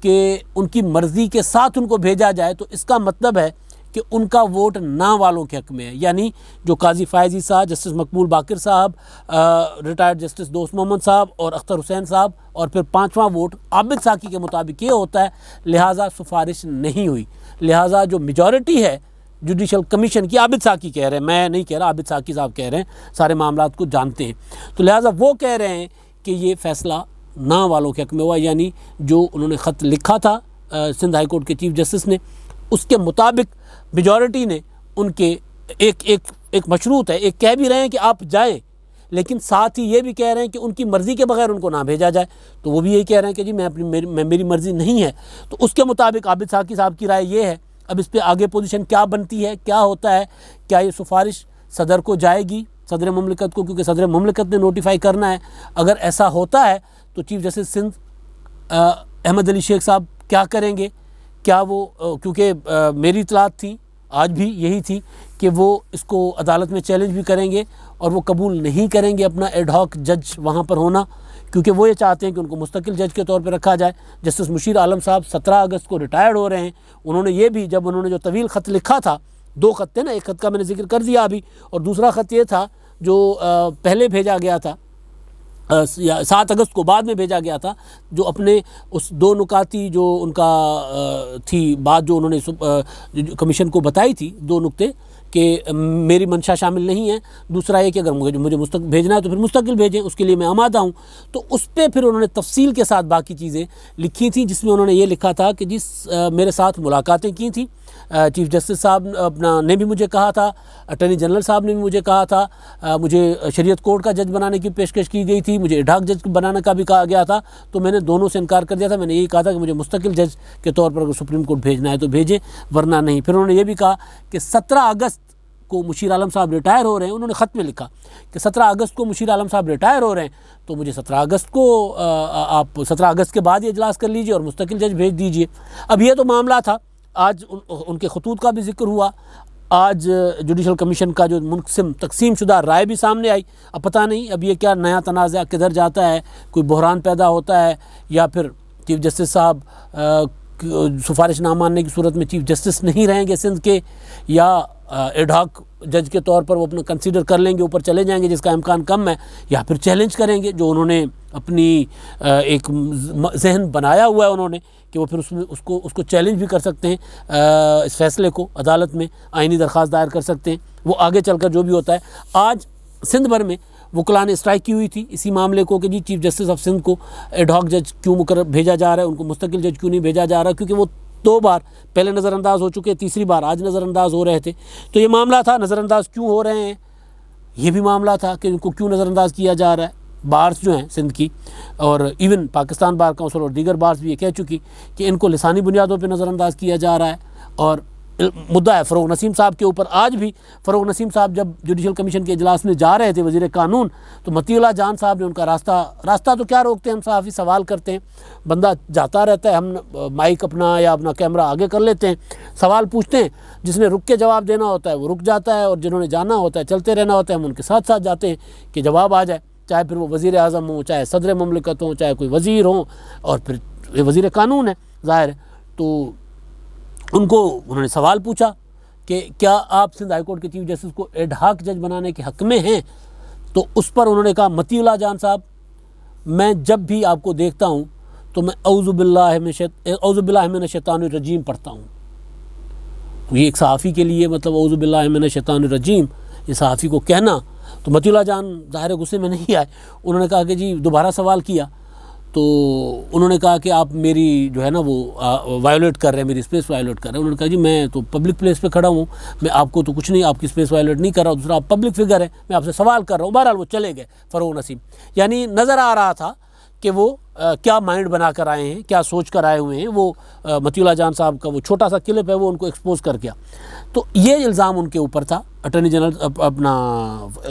کہ ان کی مرضی کے ساتھ ان کو بھیجا جائے تو اس کا مطلب ہے کہ ان کا ووٹ نا والوں کے حق میں ہے، یعنی جو قاضی فائزی صاحب، جسٹس مقبول باقر صاحب، ریٹائرڈ جسٹس دوست محمد صاحب اور اختر حسین صاحب، اور پھر پانچواں ووٹ عابد ساکی کے مطابق یہ ہوتا ہے، لہٰذا سفارش نہیں ہوئی۔ لہٰذا جو میجورٹی ہے جوڈیشل کمیشن کی، عابد ساکی کہہ رہے ہیں، میں نہیں کہہ رہا، عابد ساکی صاحب کہہ رہے ہیں، سارے معاملات کو جانتے ہیں، تو لہٰذا وہ کہہ رہے ہیں کہ یہ فیصلہ نا والوں کے حق میں ہوا، یعنی جو انہوں نے خط لکھا تھا سندھ ہائی کورٹ کے چیف جسٹس نے، اس کے مطابق میجورٹی نے ان کے ایک مشروط ہے، ایک کہہ بھی رہے ہیں کہ آپ جائیں، لیکن ساتھ ہی یہ بھی کہہ رہے ہیں کہ ان کی مرضی کے بغیر ان کو نہ بھیجا جائے، تو وہ بھی یہی کہہ رہے ہیں کہ جی میری مرضی نہیں ہے، تو اس کے مطابق عابد ساکی صاحب کی رائے یہ ہے۔ اب اس پہ آگے پوزیشن کیا بنتی ہے، کیا ہوتا ہے، کیا یہ سفارش صدر کو جائے گی، صدر مملکت کو، کیونکہ صدر مملکت نے نوٹیفائی کرنا ہے۔ اگر ایسا ہوتا ہے تو چیف جسٹس سندھ احمد علی شیخ صاحب کیا کریں گے؟ کیا وہ کیونکہ میری اطلاعات تھی، آج بھی یہی تھی کہ وہ اس کو عدالت میں چیلنج بھی کریں گے اور وہ قبول نہیں کریں گے اپنا ایڈ ہاک جج وہاں پر ہونا، کیونکہ وہ یہ چاہتے ہیں کہ ان کو مستقل جج کے طور پہ رکھا جائے۔ جسٹس مشیر عالم صاحب 17 اگست کو ریٹائرڈ ہو رہے ہیں، انہوں نے یہ بھی، جب انہوں نے جو طویل خط لکھا تھا، 2 خط تھے نا، ایک خط کا میں نے ذکر کر دیا ابھی، اور دوسرا خط یہ تھا جو پہلے بھیجا گیا تھا 7 اگست کو، بعد میں بھیجا گیا تھا، جو اپنے اس 2 نکاتی جو ان کا تھی بات، جو انہوں نے کمیشن کو بتائی تھی، 2 نکتے کہ میری منشا شامل نہیں ہے، دوسرا یہ کہ اگر مجھے بھیجنا ہے تو پھر مستقل بھیجیں، اس کے لیے میں آمادہ ہوں۔ تو اس پہ پھر انہوں نے تفصیل کے ساتھ باقی چیزیں لکھی تھیں، جس میں انہوں نے یہ لکھا تھا کہ میرے ساتھ ملاقاتیں کی تھیں، چیف جسٹس صاحب نے بھی مجھے کہا تھا، اٹارنی جنرل صاحب نے بھی مجھے کہا تھا، مجھے شریعت کورٹ کا جج بنانے کی پیشکش کی گئی تھی، مجھے ایڈ ہاک جج بنانے کا بھی کہا گیا تھا، تو میں نے دونوں سے انکار کر دیا تھا۔ میں نے یہی کہا تھا کہ مجھے مستقل جج کے طور پر اگر سپریم کورٹ بھیجنا ہے تو بھیجیں، ورنہ نہیں۔ پھر انہوں نے یہ بھی کہا کہ 17 اگست کو مشیر عالم صاحب ریٹائر ہو رہے ہیں، انہوں نے خط میں لکھا کہ 17 اگست کو مشیر عالم صاحب ریٹائر ہو رہے ہیں، تو مجھے 17 اگست کو آپ 17 اگست کے بعد یہ اجلاس کر لیجئے اور مستقل جج بھیج دیجئے۔ اب یہ تو معاملہ تھا، آج ان کے خطوط کا بھی ذکر ہوا، آج جوڈیشل کمیشن کا جو تقسیم شدہ رائے بھی سامنے آئی۔ اب پتہ نہیں اب یہ کیا نیا تنازع کدھر جاتا ہے، کوئی بحران پیدا ہوتا ہے، یا پھر چیف جسٹس صاحب سفارش نہ ماننے کی صورت میں چیف جسٹس نہیں رہیں گے سندھ کے، یا ایڈ ہاک جج کے طور پر وہ اپنا کنسیڈر کر لیں گے، اوپر چلے جائیں گے، جس کا امکان کم ہے، یا پھر چیلنج کریں گے، جو انہوں نے اپنی ایک ذہن بنایا ہوا ہے انہوں نے، کہ وہ پھر اس کو چیلنج بھی کر سکتے ہیں، اس فیصلے کو عدالت میں آئینی درخواست دائر کر سکتے ہیں، وہ آگے چل کر جو بھی ہوتا ہے۔ آج سندھ بھر میں وکلاء نے اسٹرائک کی ہوئی تھی اسی معاملے کو کہ جی چیف جسٹس آف سندھ کو ایڈ ہاک جج کیوں بھیجا جا رہا ہے، ان کو مستقل جج کیوں نہیں بھیجا جا رہا، کیونکہ وہ 2 بار پہلے نظر انداز ہو چکے، تیسری بار آج نظر انداز ہو رہے تھے۔ تو یہ معاملہ تھا، نظر انداز کیوں ہو رہے ہیں، یہ بھی معاملہ تھا کہ ان کو کیوں نظر انداز کیا جا رہا ہے۔ بارس جو ہیں سندھ کی، اور ایون پاکستان بار کونسل اور دیگر بارس بھی یہ کہہ چکی کہ ان کو لسانی بنیادوں پہ نظر انداز کیا جا رہا ہے، اور مدعا ہے فروغ نسیم صاحب کے اوپر۔ آج بھی فروغ نسیم صاحب جب جوڈیشل کمیشن کے اجلاس میں جا رہے تھے وزیر قانون، تو متی اللہ جان صاحب نے ان کا راستہ تو کیا روکتے ہیں، ہم صحافی سوال کرتے ہیں، بندہ جاتا رہتا ہے، ہم مائک اپنا یا اپنا کیمرہ آگے کر لیتے ہیں، سوال پوچھتے ہیں، جس نے رک کے جواب دینا ہوتا ہے وہ رک جاتا ہے، اور جنہوں نے جانا ہوتا ہے چلتے رہنا ہوتا ہے، ہم ان کے ساتھ ساتھ جاتے ہیں کہ جواب آ جائے، چاہے پھر وہ وزیر اعظم ہوں، چاہے صدر مملکت ہوں، چاہے کوئی وزیر ہوں، اور پھر یہ وزیر قانون ہے ظاہر ہے۔ تو ان کو انہوں نے سوال پوچھا کہ کیا آپ سندھ ہائی کورٹ کے چیف جسٹس کو ایڈ ہاک جج بنانے کے حق میں ہیں، تو اس پر انہوں نے کہا متی اللہ جان صاحب، میں جب بھی آپ کو دیکھتا ہوں تو میں اعوذ باللہ من الشیطان الرجیم پڑھتا ہوں۔ تو یہ ایک صحافی کے لیے مطلب اعوذ باللہ من الشیطان الرجیم، یہ صحافی کو کہنا، تو متی اللہ جان ظاہر غصے میں نہیں آئے، انہوں نے کہا کہ جی دوبارہ سوال کیا، تو انہوں نے کہا کہ آپ میری جو ہے نا وہ وائلیٹ کر رہے ہیں، میری اسپیس وائلیٹ کر رہے ہیں۔ انہوں نے کہا جی میں تو پبلک پلیس پہ کھڑا ہوں، میں آپ کو تو کچھ نہیں، آپ کی اسپیس وائلیٹ نہیں کر رہا ہوں، دوسرا آپ پبلک فگر ہیں، میں آپ سے سوال کر رہا ہوں۔ بہرحال وہ چلے گئے فروغ نسیم، یعنی نظر آ رہا تھا کہ وہ کیا مائنڈ بنا کر آئے ہیں، کیا سوچ کر آئے ہوئے ہیں۔ وہ متی اللہ جان صاحب کا وہ چھوٹا سا کلپ ہے، وہ ان کو ایکسپوز کر گیا۔ تو یہ الزام ان کے اوپر تھا، اٹارنی جنرل اپنا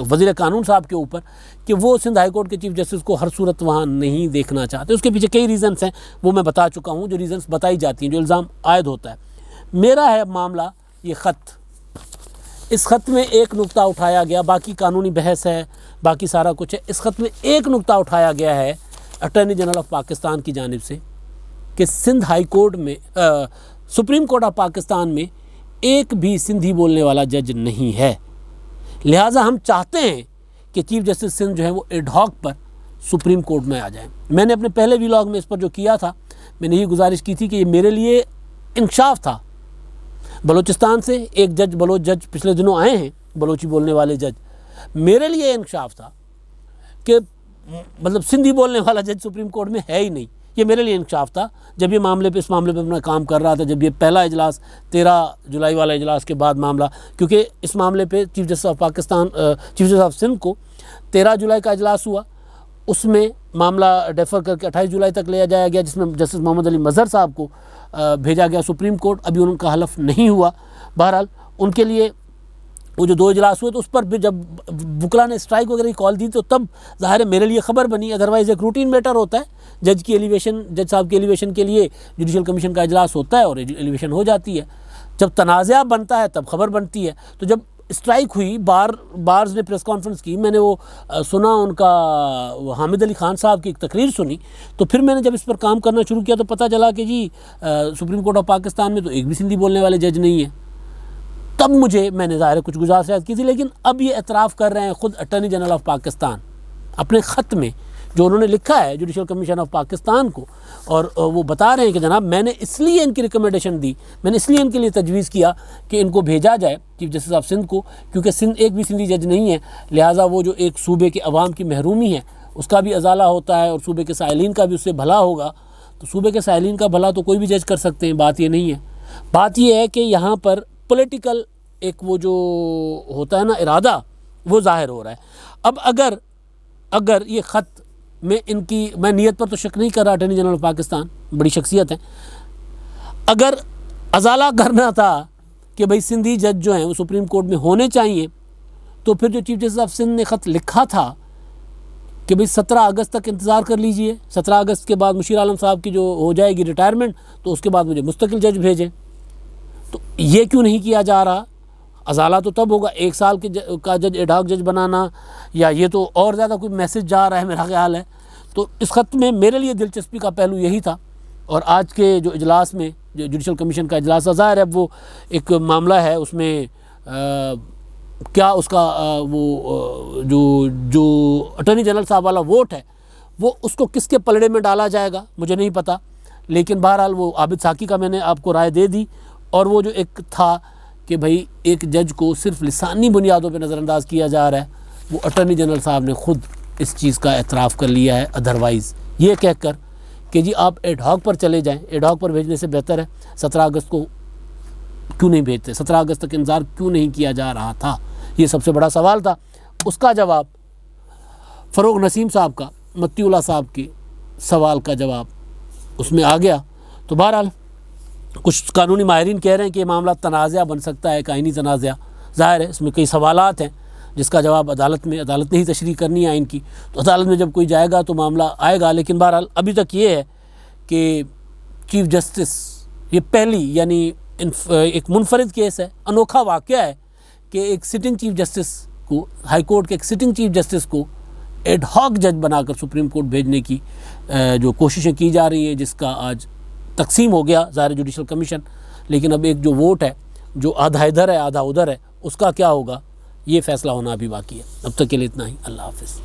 وزیر قانون صاحب کے اوپر، کہ وہ سندھ ہائی کورٹ کے چیف جسٹس کو ہر صورت وہاں نہیں دیکھنا چاہتے۔ اس کے پیچھے کئی ریزنس ہیں، وہ میں بتا چکا ہوں، جو ریزنس بتائی جاتی ہیں، جو الزام عائد ہوتا ہے۔ میرا ہے معاملہ یہ خط، اس خط میں ایک نقطہ اٹھایا گیا، باقی قانونی بحث ہے، باقی سارا کچھ ہے، اس خط میں ایک نقطہ اٹھایا گیا ہے اٹارنی جنرل آف پاکستان کی جانب سے، کہ سندھ ہائی کورٹ میں سپریم کورٹ آف پاکستان میں ایک بھی سندھی بولنے والا جج نہیں ہے، لہٰذا ہم چاہتے ہیں کہ چیف جسٹس سندھ جو ہے وہ ایڈ ہاک پر سپریم کورٹ میں آ جائیں۔ میں نے اپنے پہلے ویلاگ میں اس پر جو کیا تھا، میں نے یہ گزارش کی تھی کہ یہ میرے لیے انکشاف تھا۔ بلوچستان سے ایک جج، بلوچ جج پچھلے دنوں آئے ہیں، بلوچی بولنے والے جج، میرے لیے انکشاف تھا کہ مطلب سندھی بولنے والا جج سپریم کورٹ میں ہے ہی نہیں۔ یہ میرے لیے انکشاف تھا جب یہ اس معاملے پہ اپنا کام کر رہا تھا، جب یہ پہلا اجلاس 13 جولائی والا اجلاس کے بعد معاملہ، کیونکہ اس معاملے پہ chief justice of Pakistan, chief justice of Sindh کو 13 جولائی کا اجلاس ہوا، اس میں معاملہ ڈیفر کر کے 28 جولائی تک لیا جایا گیا، جس میں جسٹس محمد علی مظہر صاحب کو بھیجا گیا سپریم کورٹ۔ ابھی ان کا حلف نہیں ہوا۔ بہرحال ان کے لیے وہ جو 2 اجلاس ہوئے تو اس پر بھی جب وکلا نے اسٹرائک وغیرہ کی کال دی تو تب ظاہر ہے میرے لیے خبر بنی، ادروائز ایک روٹین میٹر ہوتا ہے، جج صاحب کی ایلیویشن کے لیے جوڈیشل کمیشن کا اجلاس ہوتا ہے اور ایلیویشن ہو جاتی ہے۔ جب تنازعہ بنتا ہے تب خبر بنتی ہے۔ تو جب اسٹرائک ہوئی، بارز نے پریس کانفرنس کی، میں نے وہ سنا، ان کا حامد علی خان صاحب کی ایک تقریر سنی، تو پھر میں نے جب اس پر کام کرنا شروع کیا تو پتہ چلا کہ جی سپریم کورٹ آف پاکستان میں تو ایک بھی سندھی بولنے والے جج نہیں ہیں۔ تب میں نے ظاہر کچھ گزارشات کی تھی، لیکن اب یہ اعتراف کر رہے ہیں خود اٹارنی جنرل آف پاکستان اپنے خط میں جو انہوں نے لکھا ہے جوڈیشل کمیشن آف پاکستان کو، اور وہ بتا رہے ہیں کہ جناب میں نے اس لیے ان کی ریکمنڈیشن دی، میں نے اس لیے ان کے لیے تجویز کیا کہ ان کو بھیجا جائے چیف جسٹس آف سندھ کو، کیونکہ سندھ ایک بھی سندھی جج نہیں ہے، لہٰذا وہ جو ایک صوبے کے عوام کی محرومی ہے اس کا بھی ازالہ ہوتا ہے اور صوبے کے سائلین کا بھی اس سے بھلا ہوگا۔ تو صوبے کے سائلین کا بھلا تو کوئی بھی جج کر سکتے ہیں، بات یہ نہیں ہے۔ بات یہ ہے کہ یہاں پر پولیٹیکل ایک وہ جو ہوتا ہے نا ارادہ، وہ ظاہر ہو رہا ہے۔ اب اگر یہ خط میں نیت پر تو شک نہیں کر رہا، اٹارنی جنرل آف پاکستان بڑی شخصیت ہیں، اگر ازالہ کرنا تھا کہ بھئی سندھی جج جو ہیں وہ سپریم کورٹ میں ہونے چاہیے، تو پھر جو چیف جسٹس آف سندھ نے خط لکھا تھا کہ بھئی 17 اگست تک انتظار کر لیجئے، 17 اگست کے بعد مشیر عالم صاحب کی جو ہو جائے گی ریٹائرمنٹ، تو اس کے بعد مجھے مستقل جج بھیجیں، تو یہ کیوں نہیں کیا جا رہا؟ ازالہ تو تب ہوگا 1 سال کا جج ایڈ ہاک جج بنانا، یا یہ تو اور زیادہ کوئی میسج جا رہا ہے میرا خیال ہے۔ تو اس خط میں میرے لیے دلچسپی کا پہلو یہی تھا، اور آج کے جو اجلاس میں جو جوڈیشل کمیشن کا اجلاس ظاہر ہے وہ ایک معاملہ ہے، اس میں کیا اس کا وہ جو اٹارنی جنرل صاحب والا ووٹ ہے وہ اس کو کس کے پلڑے میں ڈالا جائے گا مجھے نہیں پتہ، لیکن بہرحال وہ عابد ساکی کا میں نے آپ کو رائے دے دی، اور وہ جو ایک تھا کہ بھئی ایک جج کو صرف لسانی بنیادوں پہ نظر انداز کیا جا رہا ہے، وہ اٹارنی جنرل صاحب نے خود اس چیز کا اعتراف کر لیا ہے، ادروائز یہ کہہ کر کہ جی آپ ایڈ ہاک پر چلے جائیں، ایڈ ہاک پر بھیجنے سے بہتر ہے 17 اگست کو کیوں نہیں بھیجتے، 17 اگست تک انتظار کیوں نہیں کیا جا رہا تھا، یہ سب سے بڑا سوال تھا۔ اس کا جواب فروغ نسیم صاحب کا، متی اللہ صاحب کے سوال کا جواب اس میں آ گیا۔ تو بہرحال کچھ قانونی ماہرین کہہ رہے ہیں کہ یہ معاملہ تنازعہ بن سکتا ہے، قائنی تنازعہ، ظاہر ہے اس میں کئی سوالات ہیں جس کا جواب عدالت نے ہی تشریح کرنی ہے آئین کی، تو عدالت میں جب کوئی جائے گا تو معاملہ آئے گا۔ لیکن بہرحال ابھی تک یہ ہے کہ چیف جسٹس، یہ پہلی یعنی ایک منفرد کیس ہے، انوکھا واقعہ ہے کہ ایک سٹنگ چیف جسٹس کو، ہائی کورٹ کے ایک سٹنگ چیف جسٹس کو ایڈ ہاک جج بنا کر سپریم کورٹ بھیجنے کی جو کوششیں کی جا رہی ہیں، جس کا آج تقسیم ہو گیا ظاہر جوڈیشل کمیشن، لیکن اب ایک جو ووٹ ہے جو آدھا ادھر ہے آدھا ادھر ہے، اس کا کیا ہوگا یہ فیصلہ ہونا ابھی باقی ہے۔ اب تک کے لیے اتنا ہی، اللہ حافظ۔